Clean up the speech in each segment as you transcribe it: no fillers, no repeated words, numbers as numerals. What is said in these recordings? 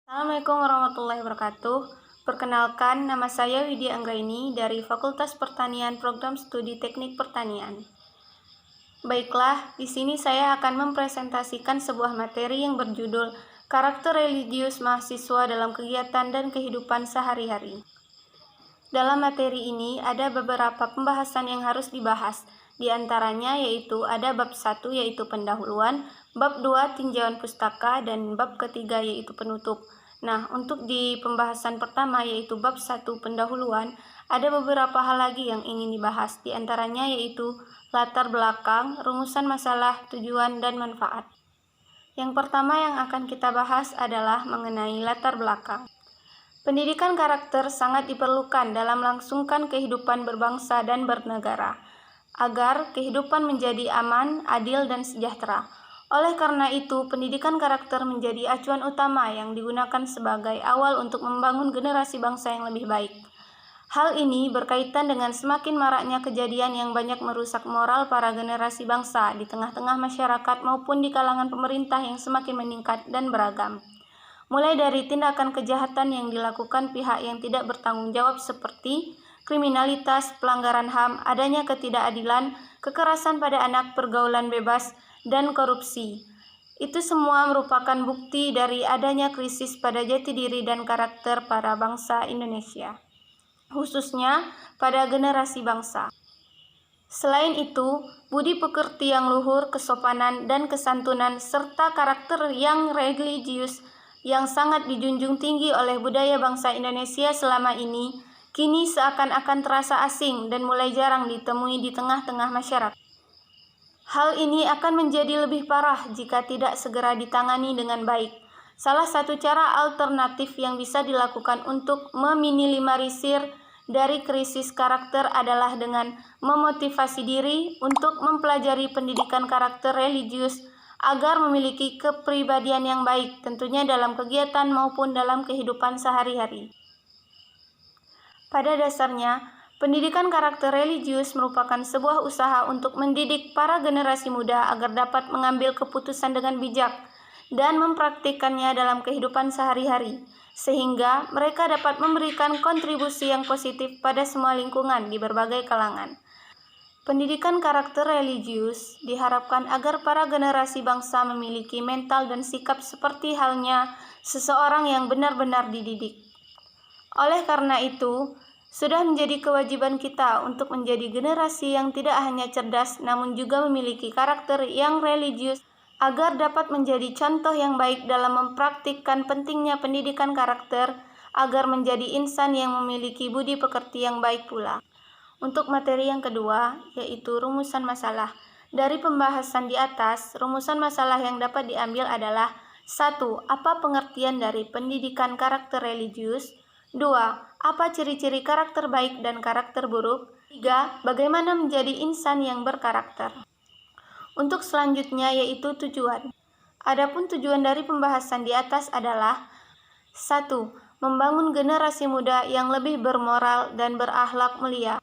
Assalamualaikum warahmatullahi wabarakatuh. Perkenalkan, nama saya Widya Anggraini dari Fakultas Pertanian Program Studi Teknik Pertanian. Baiklah, di sini saya akan mempresentasikan sebuah materi yang berjudul Karakter Religius Mahasiswa dalam Kegiatan dan Kehidupan Sehari-hari. Dalam materi ini ada beberapa pembahasan yang harus dibahas. Di antaranya yaitu ada bab 1 yaitu pendahuluan, bab 2 tinjauan pustaka, dan bab ketiga yaitu penutup. Nah, untuk di pembahasan pertama yaitu bab 1 pendahuluan, ada beberapa hal lagi yang ingin dibahas. Di antaranya yaitu latar belakang, rumusan masalah, tujuan, dan manfaat. Yang pertama yang akan kita bahas adalah mengenai latar belakang. Pendidikan karakter sangat diperlukan dalam melangsungkan kehidupan berbangsa dan bernegara, agar kehidupan menjadi aman, adil, dan sejahtera. Oleh karena itu, pendidikan karakter menjadi acuan utama yang digunakan sebagai awal untuk membangun generasi bangsa yang lebih baik. Hal ini berkaitan dengan semakin maraknya kejadian yang banyak merusak moral para generasi bangsa di tengah-tengah masyarakat maupun di kalangan pemerintah yang semakin meningkat dan beragam. Mulai dari tindakan kejahatan yang dilakukan pihak yang tidak bertanggung jawab seperti kriminalitas, pelanggaran HAM, adanya ketidakadilan, kekerasan pada anak, pergaulan bebas, dan korupsi. Itu semua merupakan bukti dari adanya krisis pada jati diri dan karakter para bangsa Indonesia, khususnya pada generasi bangsa. Selain itu, budi pekerti yang luhur, kesopanan dan kesantunan, serta karakter yang religius yang sangat dijunjung tinggi oleh budaya bangsa Indonesia selama ini, kini seakan-akan terasa asing dan mulai jarang ditemui di tengah-tengah masyarakat. Hal ini akan menjadi lebih parah jika tidak segera ditangani dengan baik. Salah satu cara alternatif yang bisa dilakukan untuk meminimalisir dari krisis karakter adalah dengan memotivasi diri untuk mempelajari pendidikan karakter religius agar memiliki kepribadian yang baik, tentunya dalam kegiatan maupun dalam kehidupan sehari-hari. Pada dasarnya, pendidikan karakter religius merupakan sebuah usaha untuk mendidik para generasi muda agar dapat mengambil keputusan dengan bijak dan mempraktikkannya dalam kehidupan sehari-hari, sehingga mereka dapat memberikan kontribusi yang positif pada semua lingkungan di berbagai kalangan. Pendidikan karakter religius diharapkan agar para generasi bangsa memiliki mental dan sikap seperti halnya seseorang yang benar-benar dididik. Oleh karena itu, sudah menjadi kewajiban kita untuk menjadi generasi yang tidak hanya cerdas namun juga memiliki karakter yang religius agar dapat menjadi contoh yang baik dalam mempraktikkan pentingnya pendidikan karakter agar menjadi insan yang memiliki budi pekerti yang baik pula. Untuk materi yang kedua, yaitu rumusan masalah. Dari pembahasan di atas, rumusan masalah yang dapat diambil adalah 1. Apa pengertian dari pendidikan karakter religius? 2. Apa ciri-ciri karakter baik dan karakter buruk? 3. Bagaimana menjadi insan yang berkarakter? Untuk selanjutnya yaitu tujuan. Adapun tujuan dari pembahasan di atas adalah 1. Membangun generasi muda yang lebih bermoral dan berakhlak mulia.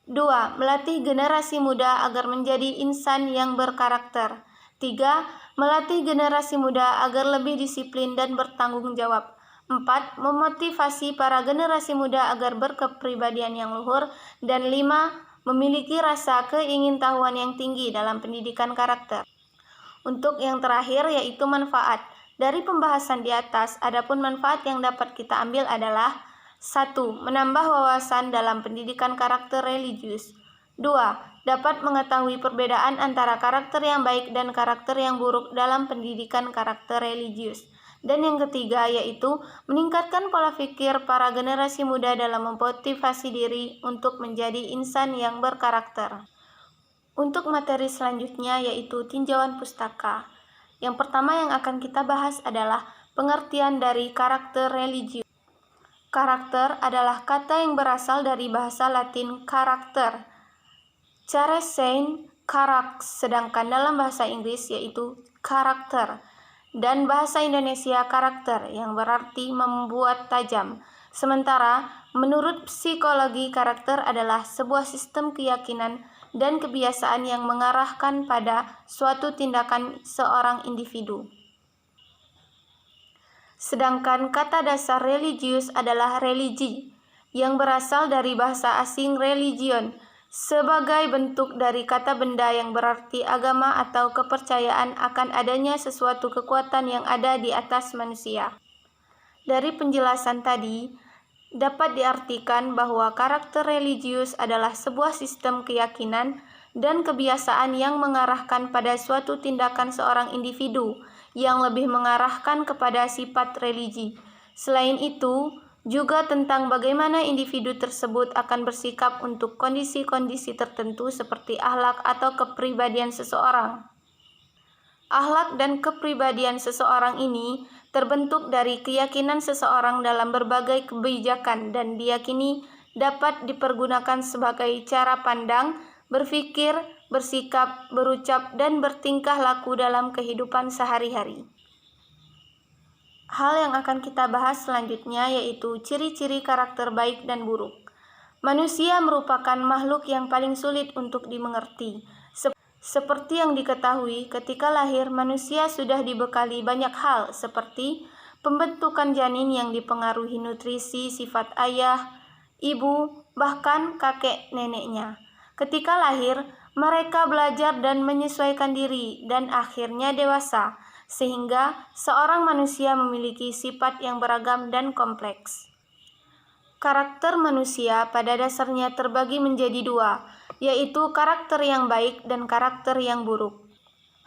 2. Melatih generasi muda agar menjadi insan yang berkarakter. 3. Melatih generasi muda agar lebih disiplin dan bertanggung jawab. 4. Memotivasi para generasi muda agar berkepribadian yang luhur. Dan 5. Memiliki rasa keingintahuan yang tinggi dalam pendidikan karakter. Untuk yang terakhir yaitu manfaat. Dari pembahasan di atas, adapun manfaat yang dapat kita ambil adalah 1. Menambah wawasan dalam pendidikan karakter religius. 2. Dapat mengetahui perbedaan antara karakter yang baik dan karakter yang buruk dalam pendidikan karakter religius. Dan yang ketiga yaitu meningkatkan pola pikir para generasi muda dalam memotivasi diri untuk menjadi insan yang berkarakter. Untuk materi selanjutnya yaitu tinjauan pustaka. Yang pertama yang akan kita bahas adalah pengertian dari karakter religius. Karakter adalah kata yang berasal dari bahasa Latin karakter, charesein, karaks, sedangkan dalam bahasa Inggris yaitu karakter, dan bahasa Indonesia karakter yang berarti membuat tajam. Sementara menurut psikologi karakter adalah sebuah sistem keyakinan dan kebiasaan yang mengarahkan pada suatu tindakan seorang individu. Sedangkan kata dasar religius adalah religi, yang berasal dari bahasa asing religion, sebagai bentuk dari kata benda yang berarti agama atau kepercayaan akan adanya sesuatu kekuatan yang ada di atas manusia. Dari penjelasan tadi, dapat diartikan bahwa karakter religius adalah sebuah sistem keyakinan dan kebiasaan yang mengarahkan pada suatu tindakan seorang individu yang lebih mengarahkan kepada sifat religi. Selain itu, juga tentang bagaimana individu tersebut akan bersikap untuk kondisi-kondisi tertentu seperti akhlak atau kepribadian seseorang. Akhlak dan kepribadian seseorang ini terbentuk dari keyakinan seseorang dalam berbagai kebijakan dan diyakini dapat dipergunakan sebagai cara pandang, berpikir, bersikap, berucap, dan bertingkah laku dalam kehidupan sehari-hari. Hal yang akan kita bahas selanjutnya yaitu ciri-ciri karakter baik dan buruk. Manusia merupakan makhluk yang paling sulit untuk dimengerti. Seperti yang diketahui, ketika lahir manusia sudah dibekali banyak hal seperti pembentukan janin yang dipengaruhi nutrisi sifat ayah, ibu, bahkan kakek neneknya. Ketika lahir, mereka belajar dan menyesuaikan diri dan akhirnya dewasa, sehingga seorang manusia memiliki sifat yang beragam dan kompleks. Karakter manusia pada dasarnya terbagi menjadi dua, yaitu karakter yang baik dan karakter yang buruk.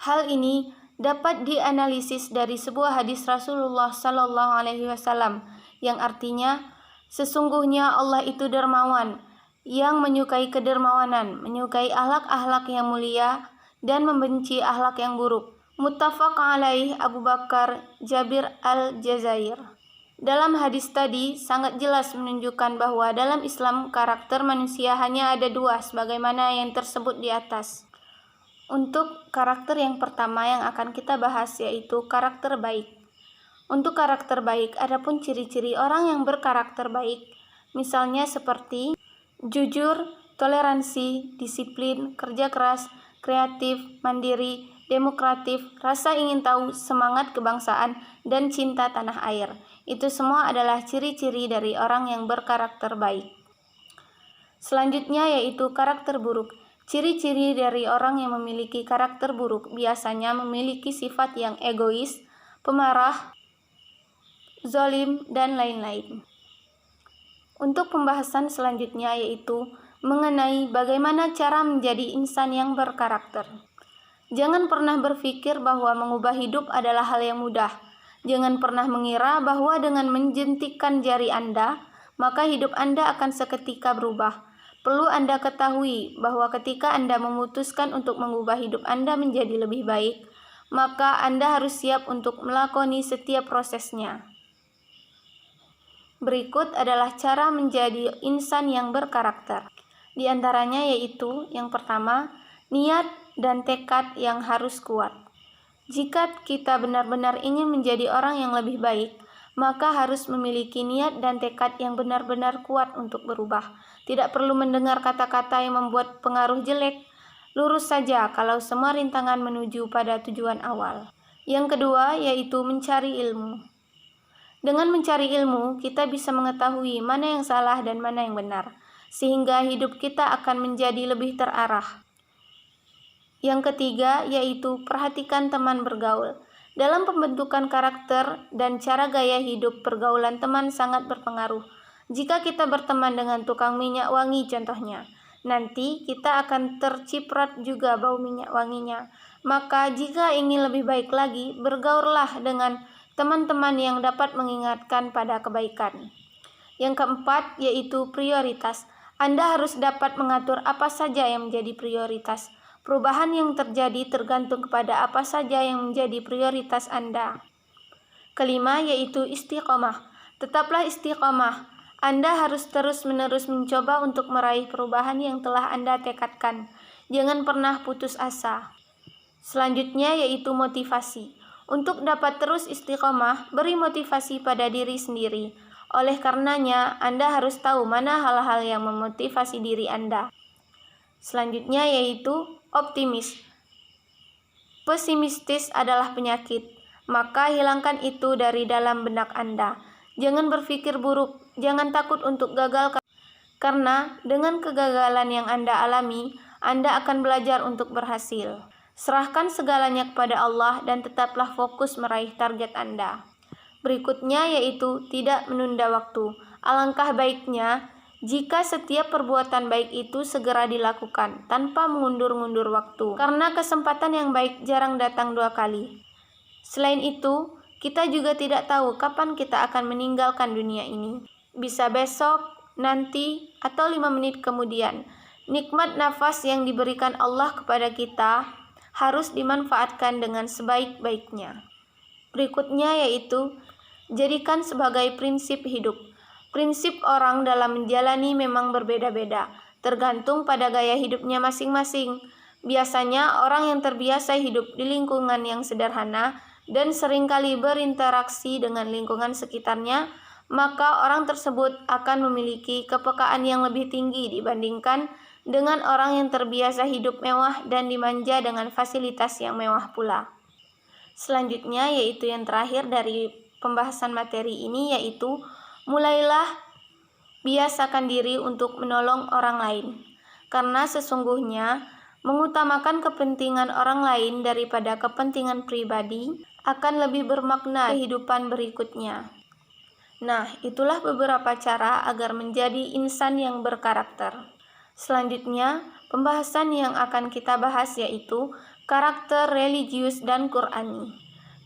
Hal ini dapat dianalisis dari sebuah hadis Rasulullah SAW yang artinya, sesungguhnya Allah itu dermawan, yang menyukai kedermawanan, menyukai akhlak-akhlak yang mulia, dan membenci akhlak yang buruk. Muttafaq alaih Abu Bakar Jabir al-Jazair. Dalam hadis tadi sangat jelas menunjukkan bahwa dalam Islam karakter manusia hanya ada dua sebagaimana yang tersebut di atas. Untuk karakter yang pertama yang akan kita bahas yaitu karakter baik. Untuk karakter baik adapun ciri-ciri orang yang berkarakter baik, misalnya seperti jujur, toleransi, disiplin, kerja keras, kreatif, mandiri, demokratif, rasa ingin tahu, semangat kebangsaan, dan cinta tanah air. Itu semua adalah ciri-ciri dari orang yang berkarakter baik. Selanjutnya yaitu karakter buruk. Ciri-ciri dari orang yang memiliki karakter buruk biasanya memiliki sifat yang egois, pemarah, zalim, dan lain-lain. Untuk pembahasan selanjutnya yaitu mengenai bagaimana cara menjadi insan yang berkarakter. Jangan pernah berpikir bahwa mengubah hidup adalah hal yang mudah. Jangan pernah mengira bahwa dengan menjentikkan jari Anda, maka hidup Anda akan seketika berubah. Perlu Anda ketahui bahwa ketika Anda memutuskan untuk mengubah hidup Anda menjadi lebih baik, maka Anda harus siap untuk melakoni setiap prosesnya. Berikut adalah cara menjadi insan yang berkarakter. Di antaranya yaitu yang pertama, niat dan tekad yang harus kuat. Jika kita benar-benar ingin menjadi orang yang lebih baik, maka harus memiliki niat dan tekad yang benar-benar kuat untuk berubah. Tidak perlu mendengar kata-kata yang membuat pengaruh jelek. Lurus saja kalau semua rintangan menuju pada tujuan awal. Yang kedua yaitu mencari ilmu. Dengan mencari ilmu, kita bisa mengetahui mana yang salah dan mana yang benar, sehingga hidup kita akan menjadi lebih terarah. Yang ketiga yaitu perhatikan teman bergaul. Dalam pembentukan karakter dan cara gaya hidup, pergaulan teman sangat berpengaruh. Jika kita berteman dengan tukang minyak wangi contohnya, nanti kita akan terciprat juga bau minyak wanginya. Maka jika ingin lebih baik lagi, bergaullah dengan teman-teman yang dapat mengingatkan pada kebaikan. Yang keempat yaitu prioritas. Anda harus dapat mengatur apa saja yang menjadi prioritas. Perubahan yang terjadi tergantung kepada apa saja yang menjadi prioritas Anda. Kelima yaitu istiqomah. Tetaplah istiqomah. Anda harus terus-menerus mencoba untuk meraih perubahan yang telah Anda tekadkan. Jangan pernah putus asa. Selanjutnya yaitu motivasi. Untuk dapat terus istiqomah, beri motivasi pada diri sendiri. Oleh karenanya, Anda harus tahu mana hal-hal yang memotivasi diri Anda. Selanjutnya yaitu optimis. Pesimistis adalah penyakit. maka hilangkan itu dari dalam benak Anda. Jangan berpikir buruk, jangan takut untuk gagal, karena dengan kegagalan yang Anda alami, Anda akan belajar untuk berhasil. Serahkan segalanya kepada Allah dan tetaplah fokus meraih target Anda. Berikutnya yaitu tidak menunda waktu. Alangkah baiknya jika setiap perbuatan baik itu segera dilakukan tanpa mengundur-undur waktu, karena kesempatan yang baik jarang datang dua kali. Selain itu, kita juga tidak tahu kapan kita akan meninggalkan dunia ini. Bisa besok, nanti, atau 5 menit kemudian. Nikmat nafas yang diberikan Allah kepada kita harus dimanfaatkan dengan sebaik-baiknya. Berikutnya yaitu jadikan sebagai prinsip hidup. Prinsip orang dalam menjalani memang berbeda-beda, tergantung pada gaya hidupnya masing-masing. Biasanya orang yang terbiasa hidup di lingkungan yang sederhana dan seringkali berinteraksi dengan lingkungan sekitarnya, maka orang tersebut akan memiliki kepekaan yang lebih tinggi dibandingkan dengan orang yang terbiasa hidup mewah dan dimanja dengan fasilitas yang mewah pula. Selanjutnya yaitu yang terakhir dari pembahasan materi ini, yaitu mulailah biasakan diri untuk menolong orang lain, karena sesungguhnya mengutamakan kepentingan orang lain daripada kepentingan pribadi akan lebih bermakna kehidupan berikutnya. Nah, itulah beberapa cara agar menjadi insan yang berkarakter. Selanjutnya, pembahasan yang akan kita bahas yaitu karakter religius dan Qur'ani.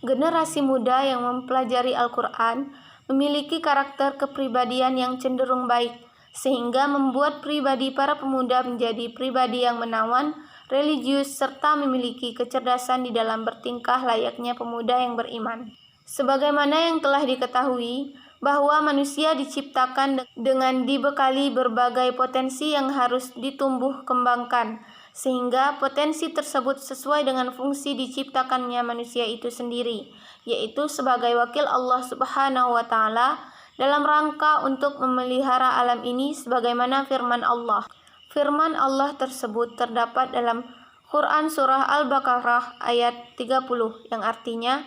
Generasi muda yang mempelajari Al-Quran memiliki karakter kepribadian yang cenderung baik, sehingga membuat pribadi para pemuda menjadi pribadi yang menawan, religius, serta memiliki kecerdasan di dalam bertingkah layaknya pemuda yang beriman. Sebagaimana yang telah diketahui, bahwa manusia diciptakan dengan dibekali berbagai potensi yang harus ditumbuh kembangkan, sehingga potensi tersebut sesuai dengan fungsi diciptakannya manusia itu sendiri, yaitu sebagai wakil Allah Subhanahu wa Ta'ala dalam rangka untuk memelihara alam ini, sebagaimana firman Allah. Firman Allah tersebut terdapat dalam Quran Surah Al-Baqarah ayat 30 yang artinya,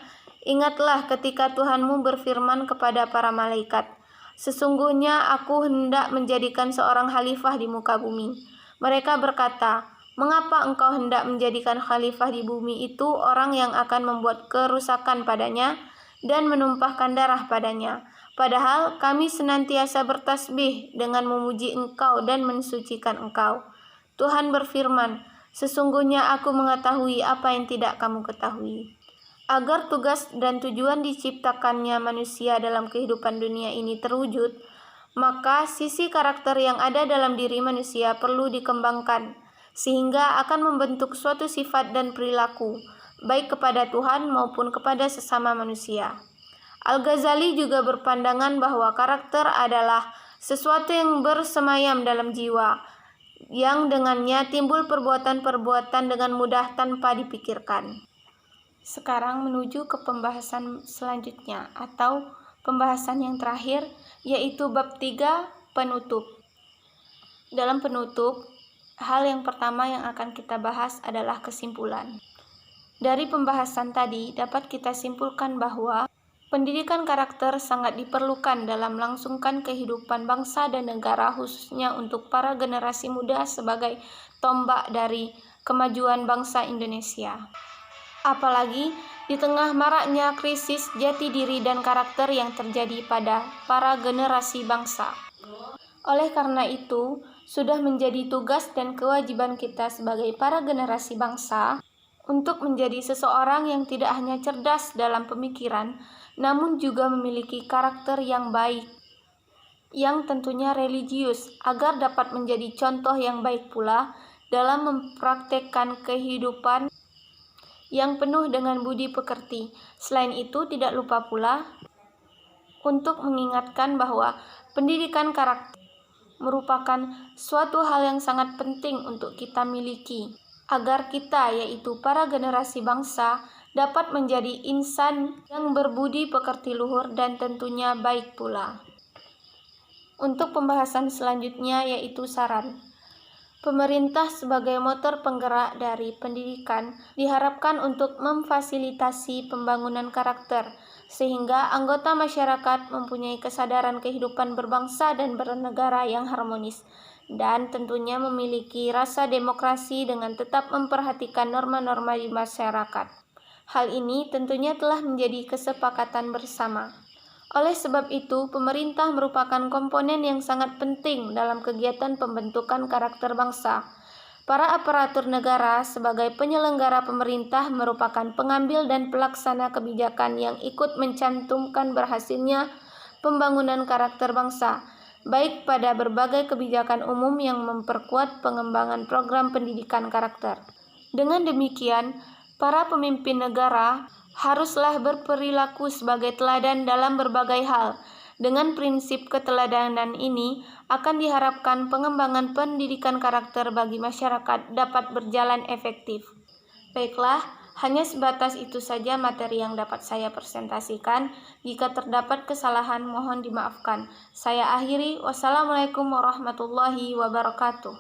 ingatlah ketika Tuhanmu berfirman kepada para malaikat, sesungguhnya aku hendak menjadikan seorang khalifah di muka bumi. Mereka berkata, mengapa engkau hendak menjadikan khalifah di bumi itu orang yang akan membuat kerusakan padanya dan menumpahkan darah padanya? Padahal kami senantiasa bertasbih dengan memuji engkau dan mensucikan engkau. Tuhan berfirman, sesungguhnya aku mengetahui apa yang tidak kamu ketahui. Agar tugas dan tujuan diciptakannya manusia dalam kehidupan dunia ini terwujud, maka sisi karakter yang ada dalam diri manusia perlu dikembangkan, sehingga akan membentuk suatu sifat dan perilaku, baik kepada Tuhan maupun kepada sesama manusia. Al-Ghazali juga berpandangan bahwa karakter adalah sesuatu yang bersemayam dalam jiwa, yang dengannya timbul perbuatan-perbuatan dengan mudah tanpa dipikirkan. Sekarang menuju ke pembahasan selanjutnya atau pembahasan yang terakhir, yaitu bab 3, penutup. Dalam penutup, hal yang pertama yang akan kita bahas adalah kesimpulan. Dari pembahasan tadi dapat kita simpulkan bahwa pendidikan karakter sangat diperlukan dalam melangsungkan kehidupan bangsa dan negara, khususnya untuk para generasi muda sebagai tombak dari kemajuan bangsa Indonesia. Apalagi di tengah maraknya krisis jati diri dan karakter yang terjadi pada para generasi bangsa. Oleh karena itu, sudah menjadi tugas dan kewajiban kita sebagai para generasi bangsa untuk menjadi seseorang yang tidak hanya cerdas dalam pemikiran, namun juga memiliki karakter yang baik, yang tentunya religius, agar dapat menjadi contoh yang baik pula dalam mempraktekkan kehidupan yang penuh dengan budi pekerti. Selain itu, tidak lupa pula untuk mengingatkan bahwa pendidikan karakter merupakan suatu hal yang sangat penting untuk kita miliki, agar kita, yaitu para generasi bangsa, dapat menjadi insan yang berbudi pekerti luhur dan tentunya baik pula. Untuk pembahasan selanjutnya yaitu saran. Pemerintah sebagai motor penggerak dari pendidikan diharapkan untuk memfasilitasi pembangunan karakter, sehingga anggota masyarakat mempunyai kesadaran kehidupan berbangsa dan bernegara yang harmonis, dan tentunya memiliki rasa demokrasi dengan tetap memperhatikan norma-norma di masyarakat. Hal ini tentunya telah menjadi kesepakatan bersama. Oleh sebab itu, pemerintah merupakan komponen yang sangat penting dalam kegiatan pembentukan karakter bangsa. Para aparatur negara sebagai penyelenggara pemerintah merupakan pengambil dan pelaksana kebijakan yang ikut mencantumkan berhasilnya pembangunan karakter bangsa, baik pada berbagai kebijakan umum yang memperkuat pengembangan program pendidikan karakter. Dengan demikian, para pemimpin negara haruslah berperilaku sebagai teladan dalam berbagai hal. Dengan prinsip keteladanan ini akan diharapkan pengembangan pendidikan karakter bagi masyarakat dapat berjalan efektif. Baiklah, hanya sebatas itu saja materi yang dapat saya presentasikan. Jika terdapat kesalahan, mohon dimaafkan. Saya akhiri. Wassalamualaikum warahmatullahi wabarakatuh.